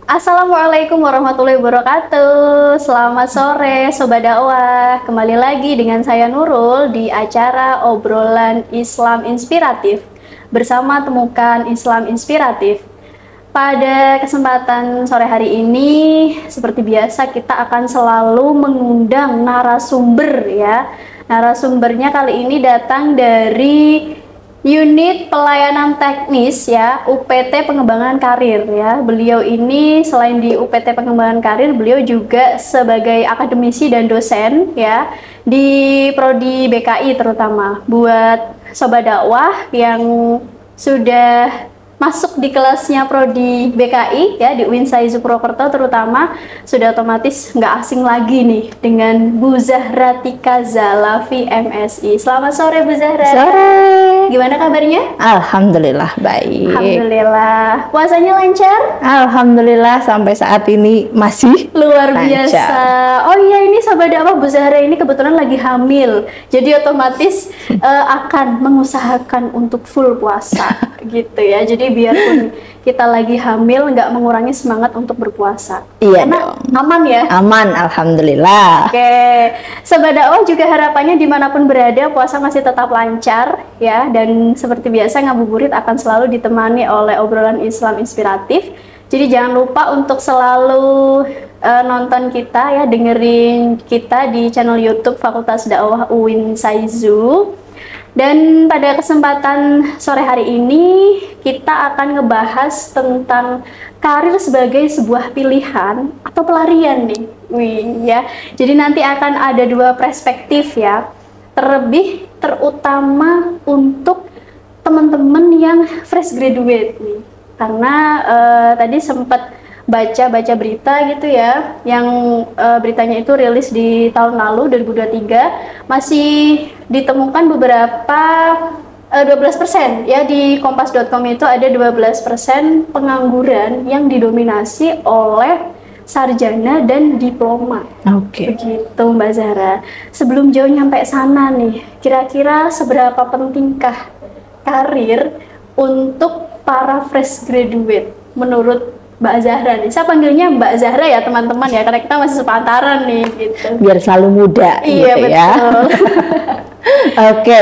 Assalamualaikum warahmatullahi wabarakatuh. Selamat sore Sobat Dakwah. Kembali lagi dengan saya Nurul di acara obrolan Islam Inspiratif bersama Temukan Islam Inspiratif. Pada kesempatan sore hari ini, seperti biasa kita akan selalu mengundang narasumber ya. Narasumbernya kali ini datang dari Unit Pelayanan Teknis ya, UPT Pengembangan Karir ya. Beliau ini selain di UPT Pengembangan Karir, beliau juga sebagai akademisi dan dosen ya di prodi BKI terutama. Buat Sobat Dakwah yang sudah masuk di kelasnya prodi BKI ya di UIN Saizu Purwokerto terutama sudah otomatis nggak asing lagi nih dengan Bu Zahra Tika Zalafi MSI. Selamat sore Bu Zahra. Sore. Gimana kabarnya? Alhamdulillah baik. Alhamdulillah. Puasanya lancar? Alhamdulillah sampai saat ini masih Luar lancar. biasa. Oh iya, ini Sobat Dakwah, Bu Zahra ini kebetulan lagi hamil. Jadi otomatis akan mengusahakan untuk full puasa gitu ya. Jadi biarpun kita lagi hamil nggak mengurangi semangat untuk berpuasa. Iya karena dong. aman ya. Aman, alhamdulillah. Oke, Sobat Dakwah juga harapannya dimanapun berada puasa masih tetap lancar ya, dan seperti biasa ngabuburit akan selalu ditemani oleh obrolan Islam inspiratif. Jadi jangan lupa untuk selalu nonton kita ya, dengerin kita di channel YouTube Fakultas Dakwah UIN Saizu. Dan pada kesempatan sore hari ini kita akan ngebahas tentang karir sebagai sebuah pilihan atau pelarian nih. Wih ya. Jadi nanti akan ada dua perspektif ya. Terutama untuk teman-teman yang fresh graduate nih. Karena tadi sempat baca berita gitu ya, yang beritanya itu rilis di tahun lalu 2023, masih ditemukan beberapa 12% ya, di kompas.com itu ada 12% pengangguran yang didominasi oleh sarjana dan diploma. Oke. Begitu Mbak Zahra. Sebelum jauh nyampe sana nih, kira-kira seberapa pentingkah karir untuk para fresh graduate menurut Mbak Zahra nih? Saya panggilnya Mbak Zahra ya teman-teman ya, karena kita masih sepantaran nih gitu. Biar selalu muda Iya, gitu betul. ya. Oke,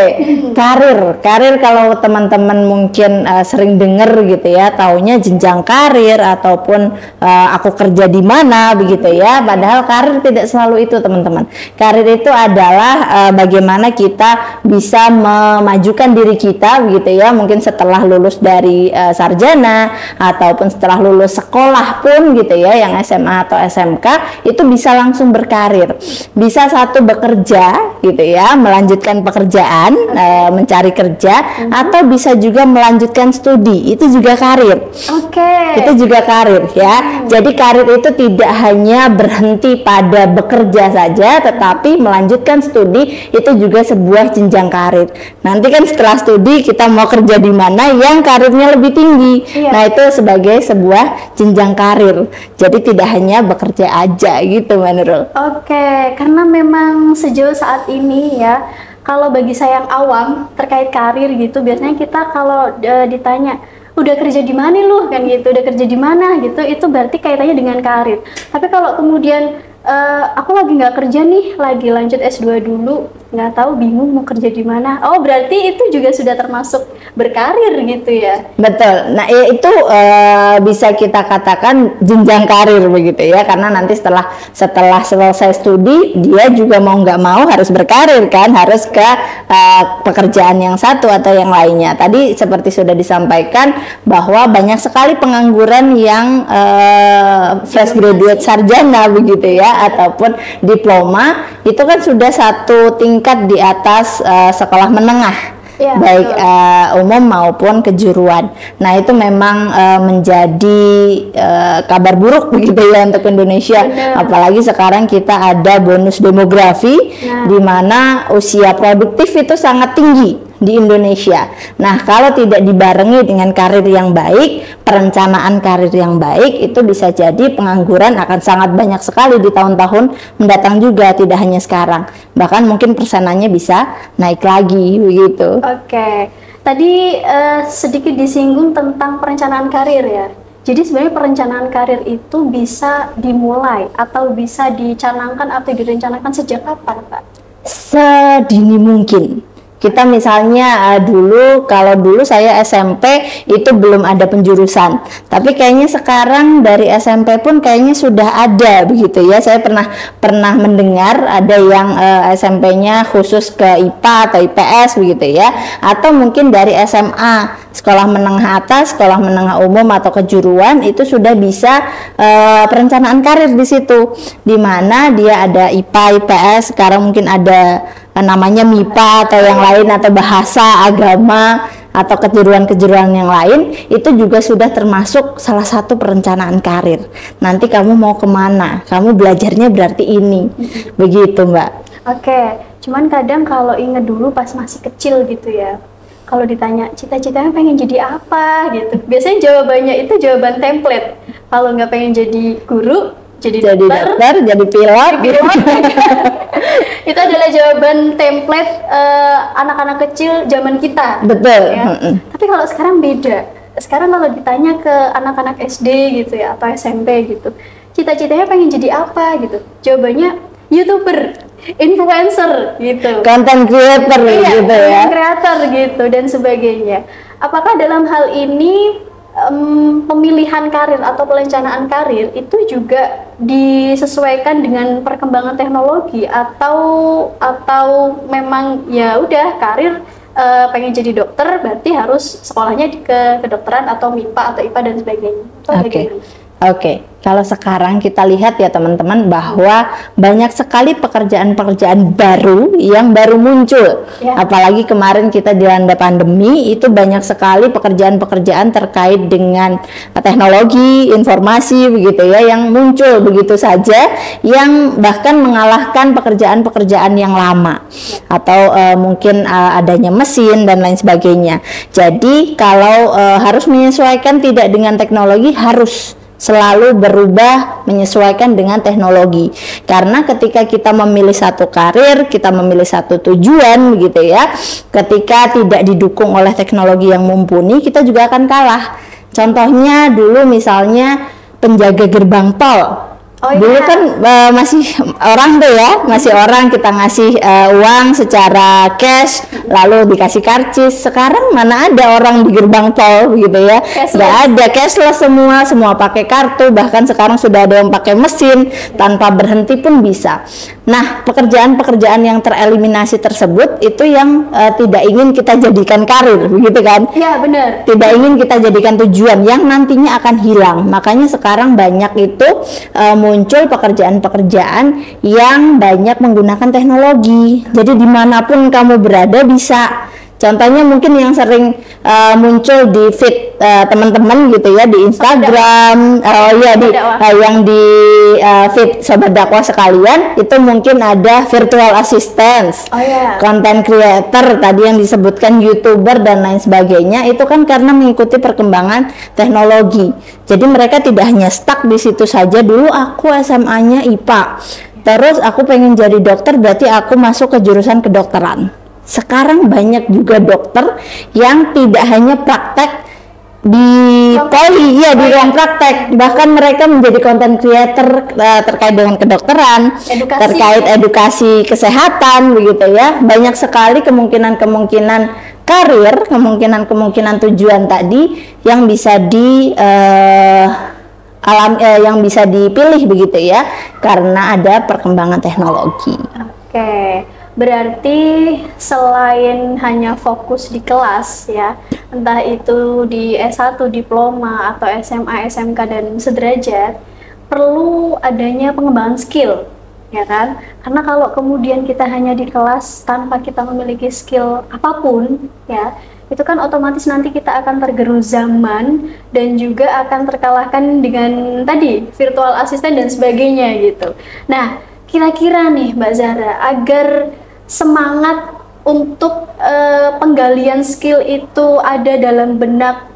karir kalau teman-teman mungkin sering dengar gitu ya, taunya jenjang karir ataupun aku kerja di mana begitu ya. Padahal karir tidak selalu itu teman-teman. Karir itu adalah bagaimana kita bisa memajukan diri kita begitu ya. Mungkin setelah lulus dari sarjana ataupun setelah lulus sekolah pun gitu ya, yang SMA atau SMK itu bisa langsung berkarir. Bisa satu bekerja gitu ya, melanjutkan pekerjaan, mencari kerja, atau bisa juga melanjutkan studi, itu juga karir. Oke. Itu juga karir ya. Jadi karir itu tidak hanya berhenti pada bekerja saja, tetapi melanjutkan studi itu juga sebuah jenjang karir. Nanti kan setelah studi kita mau kerja di mana yang karirnya lebih tinggi. Iya. Nah, itu sebagai sebuah jenjang karir. Jadi tidak hanya bekerja aja gitu, Mbak Nurul. Oke, karena memang sejauh saat ini ya, kalau bagi saya yang awam terkait karir gitu, biasanya kita kalau ditanya udah kerja di mana lu kan gitu, udah kerja di mana gitu, itu berarti kaitannya dengan karir. Tapi kalau kemudian aku lagi nggak kerja nih, lagi lanjut S2 dulu, nggak tahu, bingung mau kerja di mana. Oh, berarti itu juga sudah termasuk berkarir gitu ya? Betul. Nah, itu bisa kita katakan jenjang karir begitu ya, karena nanti setelah selesai studi dia juga mau nggak mau harus berkarir kan, harus ke pekerjaan yang satu atau yang lainnya. Tadi seperti sudah disampaikan bahwa banyak sekali pengangguran yang fresh graduate sarjana begitu ya, ataupun diploma, itu kan sudah satu tingkat di atas sekolah menengah. Ya, baik umum maupun kejuruan. Nah, itu memang menjadi kabar buruk begitu ya untuk Indonesia. Benar. Apalagi sekarang kita ada bonus demografi, di mana usia produktif itu sangat tinggi di Indonesia. Nah, kalau tidak dibarengi dengan karir yang baik, perencanaan karir yang baik, itu bisa jadi pengangguran akan sangat banyak sekali di tahun-tahun mendatang juga, tidak hanya sekarang. Bahkan mungkin persenannya bisa naik lagi begitu. Oke. Tadi sedikit disinggung tentang perencanaan karir ya. Jadi sebenarnya perencanaan karir itu bisa dimulai atau bisa dicanangkan atau direncanakan sejak kapan, Pak? Sedini mungkin. Kita misalnya kalau dulu saya SMP itu belum ada penjurusan, tapi kayaknya sekarang dari SMP pun kayaknya sudah ada begitu ya. Saya pernah mendengar ada yang SMP-nya khusus ke IPA atau IPS begitu ya, atau mungkin dari SMA, sekolah menengah atas, sekolah menengah umum atau kejuruan itu sudah bisa perencanaan karir di situ, di mana dia ada IPA, IPS, sekarang mungkin ada namanya MIPA atau yang lain, atau bahasa, agama, atau kejuruan-kejuruan yang lain, itu juga sudah termasuk salah satu perencanaan karir. Nanti kamu mau kemana, kamu belajarnya berarti ini, begitu Mbak. Oke, cuman kadang kalau inget dulu pas masih kecil gitu ya, kalau ditanya cita-citanya pengen jadi apa gitu, biasanya jawabannya itu jawaban template. Kalau nggak pengen jadi guru, jadi dokter, jadi pilot. Itu adalah jawaban template anak-anak kecil zaman kita. Betul. Ya. Tapi kalau sekarang beda. Sekarang kalau ditanya ke anak-anak SD gitu ya atau SMP gitu, cita-citanya pengen jadi apa gitu, jawabannya YouTuber, influencer gitu, content creator gitu ya, content creator gitu dan sebagainya. Apakah dalam hal ini pemilihan karir atau perencanaan karir itu juga disesuaikan dengan perkembangan teknologi atau memang ya udah karir pengen jadi dokter berarti harus sekolahnya ke kedokteran atau MIPA atau IPA dan sebagainya. Oke. Kalau sekarang kita lihat ya teman-teman bahwa banyak sekali pekerjaan-pekerjaan baru yang baru muncul. Apalagi kemarin kita dilanda pandemi, itu banyak sekali pekerjaan-pekerjaan terkait dengan teknologi, informasi begitu ya, yang muncul begitu saja, yang bahkan mengalahkan pekerjaan-pekerjaan yang lama. Atau mungkin adanya mesin dan lain sebagainya. Jadi kalau harus menyesuaikan tidak dengan teknologi, harus selalu berubah menyesuaikan dengan teknologi, karena ketika kita memilih satu karir, kita memilih satu tujuan begitu ya, ketika tidak didukung oleh teknologi yang mumpuni, kita juga akan kalah. Contohnya dulu misalnya penjaga gerbang tol. Dulu kan masih orang tuh ya, masih orang kita ngasih uang secara cash, lalu dikasih karcis. Sekarang mana ada orang di gerbang tol gitu ya, nggak ada, cashless semua pakai kartu, bahkan sekarang sudah ada yang pakai mesin, tanpa berhenti pun bisa. Nah, pekerjaan-pekerjaan yang tereliminasi tersebut itu yang tidak ingin kita jadikan karir, begitu kan? Iya benar. Tidak ingin kita jadikan tujuan yang nantinya akan hilang. Makanya sekarang banyak itu muncul pekerjaan-pekerjaan yang banyak menggunakan teknologi. Jadi dimanapun kamu berada bisa. Contohnya mungkin yang sering muncul di feed teman-teman gitu ya, di Instagram, yang di feed Sobat Dakwah sekalian, itu mungkin ada virtual assistant, content creator, tadi yang disebutkan YouTuber dan lain sebagainya. Itu kan karena mengikuti perkembangan teknologi. Jadi mereka tidak hanya stuck di situ saja. Dulu aku SMA-nya IPA, terus aku pengen jadi dokter, berarti aku masuk ke jurusan kedokteran. Sekarang banyak juga dokter yang tidak hanya praktek di poli, ya di ruang praktek, bahkan mereka menjadi content creator terkait dengan kedokteran, terkait edukasi kesehatan begitu ya. Banyak sekali kemungkinan-kemungkinan karir, kemungkinan-kemungkinan tujuan tadi yang bisa yang bisa dipilih begitu ya, karena ada perkembangan teknologi. Oke. Berarti selain hanya fokus di kelas ya, entah itu di S1 diploma atau SMA, SMK dan sederajat, perlu adanya pengembangan skill, ya kan? Karena kalau kemudian kita hanya di kelas tanpa kita memiliki skill apapun, ya, itu kan otomatis nanti kita akan tergerus zaman dan juga akan terkalahkan dengan tadi virtual assistant dan sebagainya gitu. Nah, kira-kira nih Mbak Zahra, agar semangat untuk penggalian skill itu ada dalam benak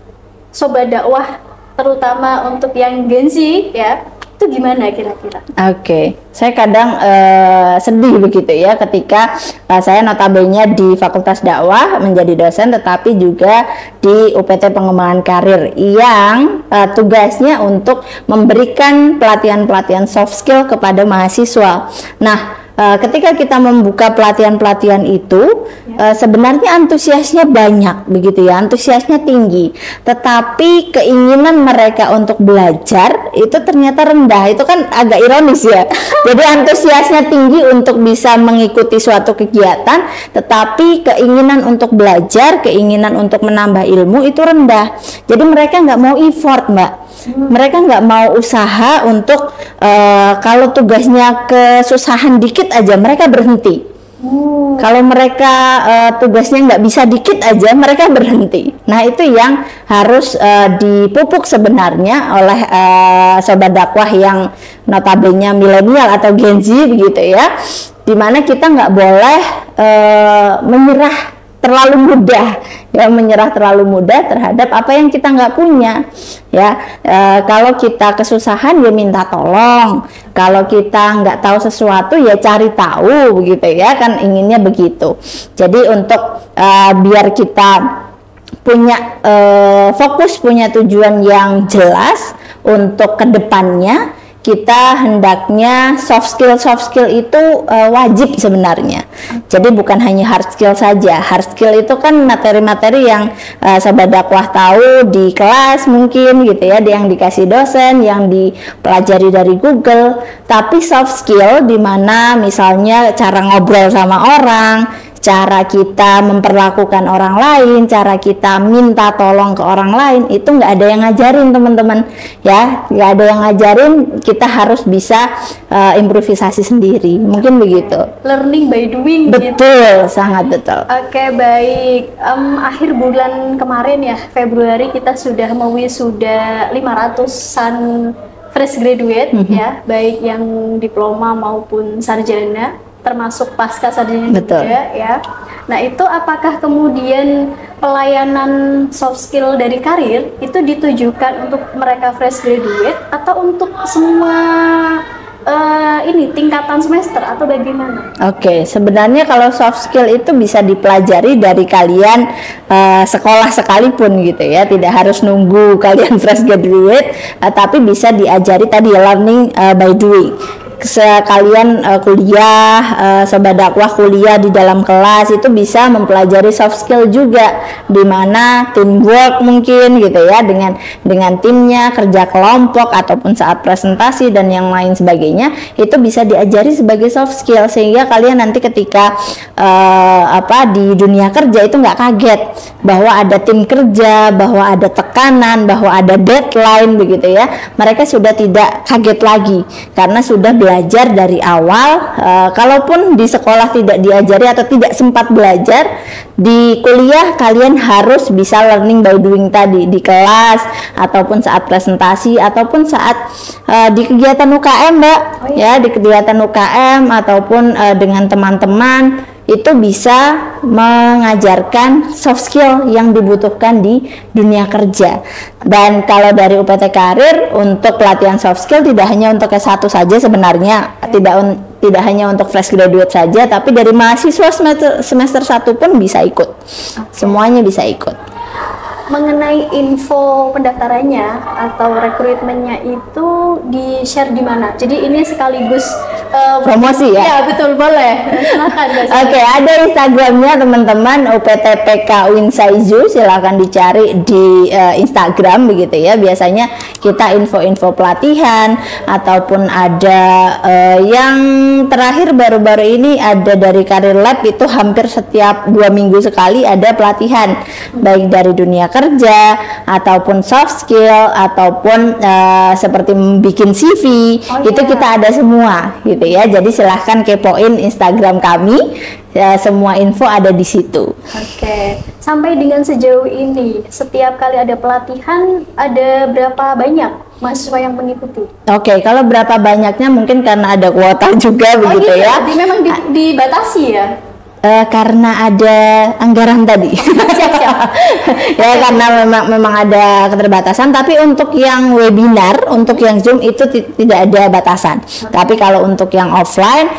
Sobat Dakwah, terutama untuk yang Gen Z ya, itu gimana kira-kira? Oke, saya kadang sedih begitu ya ketika saya notabene di Fakultas Dakwah menjadi dosen, tetapi juga di UPT Pengembangan Karir yang tugasnya untuk memberikan pelatihan-pelatihan soft skill kepada mahasiswa. Nah, ketika kita membuka pelatihan-pelatihan itu, sebenarnya antusiasnya banyak begitu ya, antusiasnya tinggi, tetapi keinginan mereka untuk belajar itu ternyata rendah. Itu kan agak ironis ya. Jadi antusiasnya tinggi untuk bisa mengikuti suatu kegiatan, tetapi keinginan untuk belajar, keinginan untuk menambah ilmu itu rendah. Jadi mereka nggak mau effort, Mbak. Mereka nggak mau usaha untuk kalau tugasnya kesusahan dikit aja mereka berhenti. Kalau mereka tugasnya nggak bisa dikit aja mereka berhenti. Nah, itu yang harus dipupuk sebenarnya oleh sobat dakwah yang notabene milenial atau Gen Z begitu ya, dimana kita nggak boleh menyerah terlalu mudah ya, menyerah terlalu mudah terhadap apa yang kita nggak punya ya. Kalau kita kesusahan ya minta tolong, kalau kita nggak tahu sesuatu ya cari tahu begitu ya, kan inginnya begitu. Jadi untuk biar kita punya fokus, punya tujuan yang jelas untuk kedepannya, kita hendaknya soft skill itu wajib sebenarnya. Jadi bukan hanya hard skill saja. Hard skill itu kan materi-materi yang sobat dakwah tahu di kelas mungkin gitu ya, yang dikasih dosen, yang dipelajari dari Google. Tapi soft skill di mana misalnya cara ngobrol sama orang, cara kita memperlakukan orang lain, cara kita minta tolong ke orang lain, itu nggak ada yang ngajarin teman-teman ya, nggak ada yang ngajarin, kita harus bisa improvisasi sendiri, mungkin begitu. Learning by doing. Betul, gitu. Sangat betul. Oke, baik. Akhir bulan kemarin ya, Februari, kita sudah mewisuda 500-an fresh graduate ya, baik yang diploma maupun sarjana, termasuk pasca sarjana juga ya. Nah, itu apakah kemudian pelayanan soft skill dari karir itu ditujukan untuk mereka fresh graduate atau untuk semua ini tingkatan semester atau bagaimana? Oke, sebenarnya kalau soft skill itu bisa dipelajari dari kalian sekolah sekalipun gitu ya, tidak harus nunggu kalian fresh graduate, tapi bisa diajari tadi learning by doing. Sekalian kuliah, sobat dakwah kuliah di dalam kelas itu bisa mempelajari soft skill juga, di mana teamwork mungkin gitu ya, dengan timnya, kerja kelompok ataupun saat presentasi dan yang lain sebagainya, itu bisa diajari sebagai soft skill, sehingga kalian nanti ketika di dunia kerja itu nggak kaget bahwa ada tim kerja, bahwa ada tekanan, bahwa ada deadline begitu ya. Mereka sudah tidak kaget lagi karena sudah belajar dari awal. Kalaupun di sekolah tidak diajari atau tidak sempat belajar, di kuliah kalian harus bisa learning by doing tadi, di kelas ataupun saat presentasi ataupun saat di kegiatan UKM, Mbak. Ya, di kegiatan UKM ataupun dengan teman-teman, itu bisa mengajarkan soft skill yang dibutuhkan di dunia kerja. Dan kalau dari UPT Karir, untuk pelatihan soft skill tidak hanya untuk S1 saja sebenarnya, tidak hanya untuk fresh graduate saja, tapi dari mahasiswa semester 1 pun bisa ikut. Semuanya bisa ikut. Mengenai info pendaftarannya atau rekrutmennya itu di-share di mana? Jadi ini sekaligus promosi ya? Ya, betul, boleh. Silakan. Oke, ada Instagramnya teman-teman, UPTPK Winsaizu, silakan dicari di Instagram begitu ya. Biasanya kita info-info pelatihan ataupun ada yang terakhir baru-baru ini ada dari Karir Lab, itu hampir setiap 2 minggu sekali ada pelatihan, baik dari dunia kerja ataupun soft skill ataupun seperti bikin CV, itu kita ada semua gitu ya. Jadi silahkan kepoin Instagram kami, semua info ada di situ. Oke, sampai dengan sejauh ini setiap kali ada pelatihan ada berapa banyak mahasiswa yang mengikuti? Oke, kalau berapa banyaknya mungkin karena ada kuota juga begitu ya. Jadi memang dibatasi ya? Karena ada anggaran tadi. Ya, karena memang ada keterbatasan. Tapi untuk yang webinar, untuk yang Zoom itu tidak ada batasan. Tapi kalau untuk yang offline,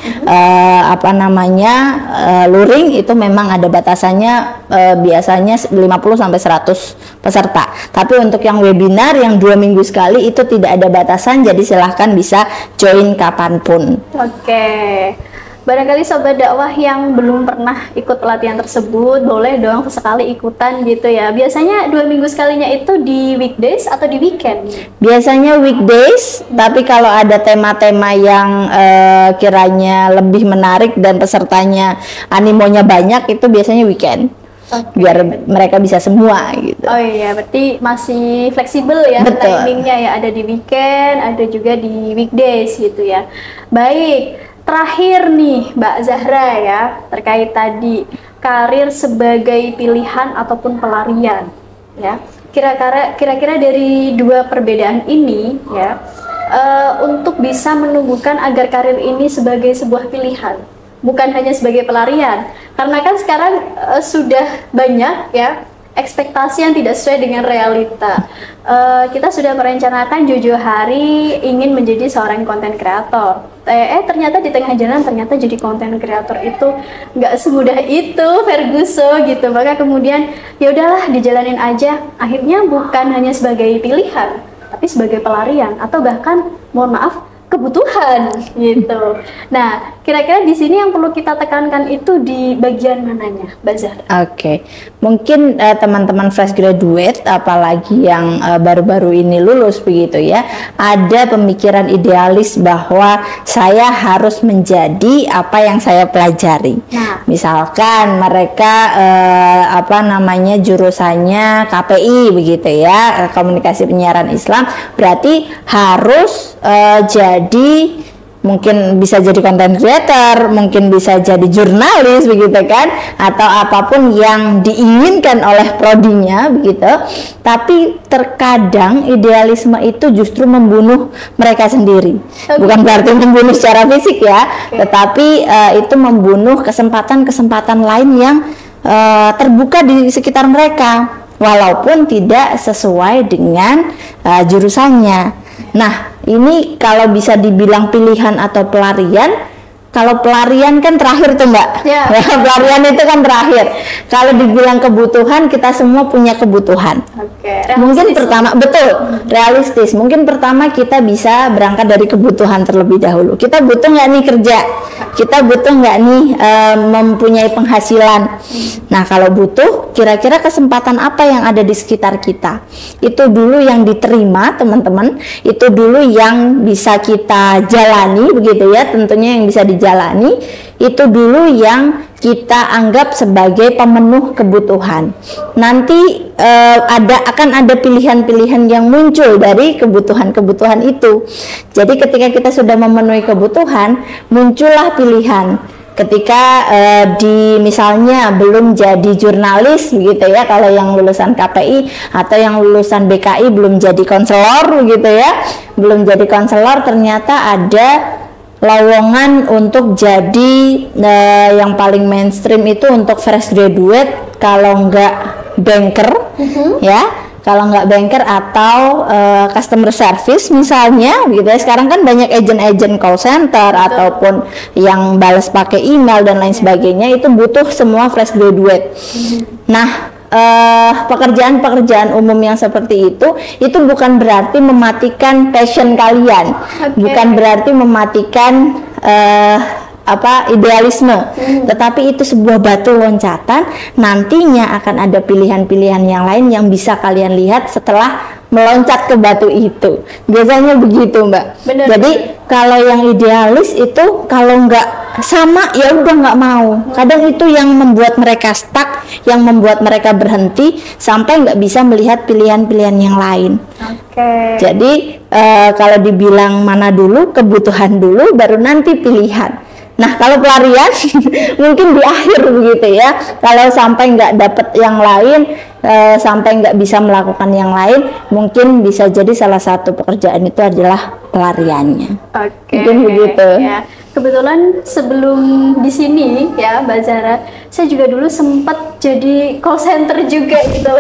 luring itu memang ada batasannya, biasanya 50 sampai 100 peserta. Tapi untuk yang webinar yang 2 minggu sekali itu tidak ada batasan. Jadi silahkan bisa join kapanpun. Oke. Barangkali sobat dakwah yang belum pernah ikut pelatihan tersebut, boleh dong sesekali ikutan gitu ya. Biasanya 2 minggu sekalinya itu di weekdays atau di weekend? Biasanya weekdays, tapi kalau ada tema-tema yang kiranya lebih menarik dan pesertanya animonya banyak, itu biasanya weekend. Okay. Biar mereka bisa semua gitu. Oh iya, berarti masih fleksibel ya. Betul. Timingnya ya, ada di weekend, ada juga di weekdays gitu ya. Baik. Terakhir nih Mbak Zahra ya, terkait tadi karir sebagai pilihan ataupun pelarian ya. Kira-kira dari dua perbedaan ini ya, untuk bisa menumbuhkan agar karir ini sebagai sebuah pilihan, bukan hanya sebagai pelarian. Karena kan sekarang sudah banyak ya ekspektasi yang tidak sesuai dengan realita. Kita sudah merencanakan jauh-jauh hari ingin menjadi seorang konten kreator. Ternyata di tengah jalan ternyata jadi konten kreator itu nggak semudah itu, Ferguson gitu. Maka kemudian ya udahlah dijalanin aja. Akhirnya bukan hanya sebagai pilihan, tapi sebagai pelarian atau bahkan mohon maaf kebutuhan gitu. Nah, kira-kira di sini yang perlu kita tekankan itu di bagian mananya, Mbak Zahra? Oke. Mungkin teman-teman fresh graduate, apalagi yang baru-baru ini lulus begitu ya, ada pemikiran idealis bahwa saya harus menjadi apa yang saya pelajari. Nah, misalkan mereka jurusannya KPI begitu ya, komunikasi penyiaran Islam, berarti harus jadi mungkin bisa jadi content creator, mungkin bisa jadi jurnalis begitu kan, atau apapun yang diinginkan oleh prodinya begitu. Tapi terkadang idealisme itu justru membunuh mereka sendiri. Bukan berarti membunuh secara fisik ya, tetapi itu membunuh kesempatan-kesempatan lain yang terbuka di sekitar mereka, walaupun tidak sesuai dengan jurusannya. Nah, ini kalau bisa dibilang pilihan atau pelarian. Kalau pelarian kan terakhir tuh Mbak, ya. Pelarian itu kan terakhir. Kalau dibilang kebutuhan, kita semua punya kebutuhan. Mungkin pertama, betul, realistis. Mungkin pertama kita bisa berangkat dari kebutuhan terlebih dahulu. Kita butuh nggak nih kerja? Kita butuh nggak nih mempunyai penghasilan? Nah, kalau butuh, kira-kira kesempatan apa yang ada di sekitar kita? Itu dulu yang diterima teman-teman. Itu dulu yang bisa kita jalani begitu ya. Tentunya yang bisa dijalani itu dulu yang kita anggap sebagai pemenuh kebutuhan. Nanti akan ada pilihan-pilihan yang muncul dari kebutuhan-kebutuhan itu. Jadi ketika kita sudah memenuhi kebutuhan, muncullah pilihan. Ketika misalnya belum jadi jurnalis begitu ya, kalau yang lulusan KPI atau yang lulusan BKI belum jadi konselor begitu ya, belum jadi konselor, ternyata ada lowongan untuk jadi yang paling mainstream itu untuk fresh graduate, kalau nggak banker ya, kalau nggak banker atau customer service misalnya gitu ya. Sekarang kan banyak agent call center ataupun yang balas pakai email dan lain sebagainya, itu butuh semua fresh graduate. Nah, pekerjaan-pekerjaan umum yang seperti itu bukan berarti mematikan passion kalian, bukan berarti mematikan idealisme, tetapi itu sebuah batu loncatan. Nantinya akan ada pilihan-pilihan yang lain yang bisa kalian lihat setelah meloncat ke batu itu. Biasanya begitu Mbak. Bener. Jadi kalau yang idealis itu kalau nggak sama ya udah nggak mau. Kadang itu yang membuat mereka stuck, yang membuat mereka berhenti sampai nggak bisa melihat pilihan-pilihan yang lain. Jadi kalau dibilang mana dulu, kebutuhan dulu, baru nanti pilihan. Nah, kalau pelarian mungkin di akhir begitu ya. Kalau sampai nggak dapet yang lain, sampai nggak bisa melakukan yang lain, mungkin bisa jadi salah satu pekerjaan itu adalah pelariannya. Mungkin begitu. Ya. Kebetulan sebelum di sini ya Mbak Zahra, saya juga dulu sempat jadi call center juga gitu.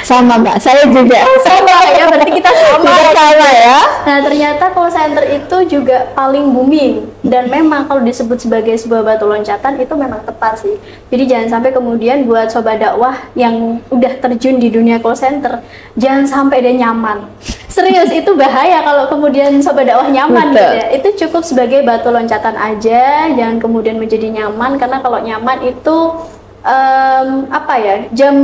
Sama Mbak, saya juga. Sama ya, berarti kita sama. Kita sama ya. Nah ternyata call center itu juga paling booming, dan memang kalau disebut sebagai sebuah batu loncatan itu memang tepat sih. Jadi jangan sampai kemudian buat sobat dakwah yang udah terjun di dunia call center, jangan sampai dia nyaman. Serius, itu bahaya kalau kemudian sobat dakwah nyaman. Betul. Gitu ya. Itu cukup sebagai batu loncatan aja, jangan kemudian menjadi nyaman, karena kalau nyaman itu apa ya, jam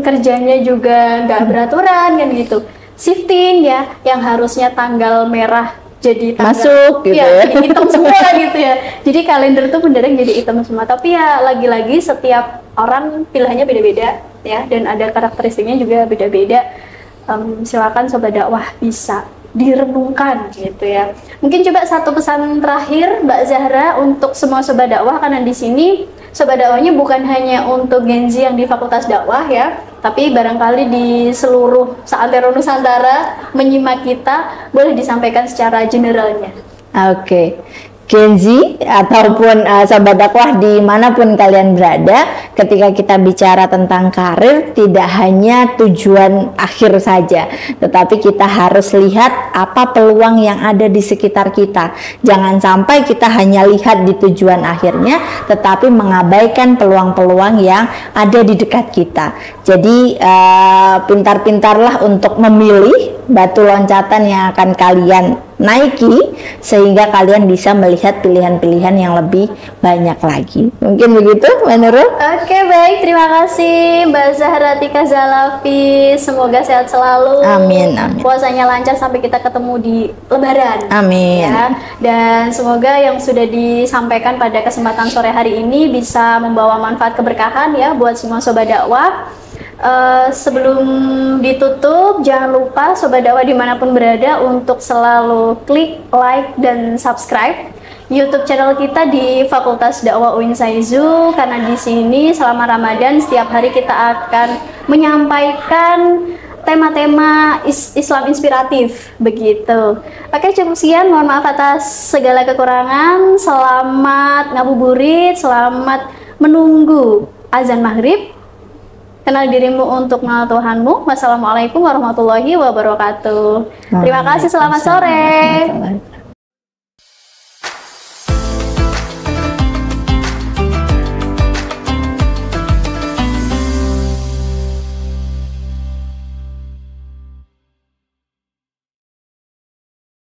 kerjanya juga nggak beraturan kan gitu. Shifting ya, yang harusnya tanggal merah jadi tanggal Masuk gitu ya. jadi hitam semua gitu ya. Jadi kalender tuh beneran jadi hitam semua. Tapi ya lagi-lagi setiap orang pilihannya beda-beda ya, dan ada karakteristiknya juga beda-beda. Silakan sobat dakwah bisa direnungkan gitu ya. Mungkin coba satu pesan terakhir Mbak Zahra untuk semua sobat dakwah, karena di sini sobat dakwahnya bukan hanya untuk Gen Z yang di Fakultas Dakwah ya, tapi barangkali di seluruh seantero Nusantara menyimak kita, boleh disampaikan secara generalnya. Oke. Gen Z ataupun sobat dakwah dimanapun kalian berada, ketika kita bicara tentang karir, tidak hanya tujuan akhir saja, tetapi kita harus lihat apa peluang yang ada di sekitar kita. Jangan sampai kita hanya lihat di tujuan akhirnya, tetapi mengabaikan peluang-peluang yang ada di dekat kita. Jadi pintar-pintarlah untuk memilih batu loncatan yang akan kalian naiki, sehingga kalian bisa melihat pilihan-pilihan yang lebih banyak lagi. Mungkin begitu, Mbak Nurul? Oke, baik. Terima kasih Mbak Zahra Tika Zalafi. Semoga sehat selalu. Amin, amin. Puasanya lancar sampai kita ketemu di Lebaran. Amin. Ya. Dan semoga yang sudah disampaikan pada kesempatan sore hari ini bisa membawa manfaat keberkahan ya buat semua sobat dakwah. Sebelum ditutup, jangan lupa sobat dakwah dimanapun berada untuk selalu klik like dan subscribe YouTube channel kita di Fakultas Dakwah UIN Saizu, karena di sini selama Ramadan setiap hari kita akan menyampaikan tema-tema Islam inspiratif begitu. Oke, cukup sekian, mohon maaf atas segala kekurangan. Selamat ngabuburit, selamat menunggu azan maghrib. Kenal dirimu untuk mengenal Tuhanmu. Wassalamualaikum warahmatullahi wabarakatuh. Terima kasih, selamat sore.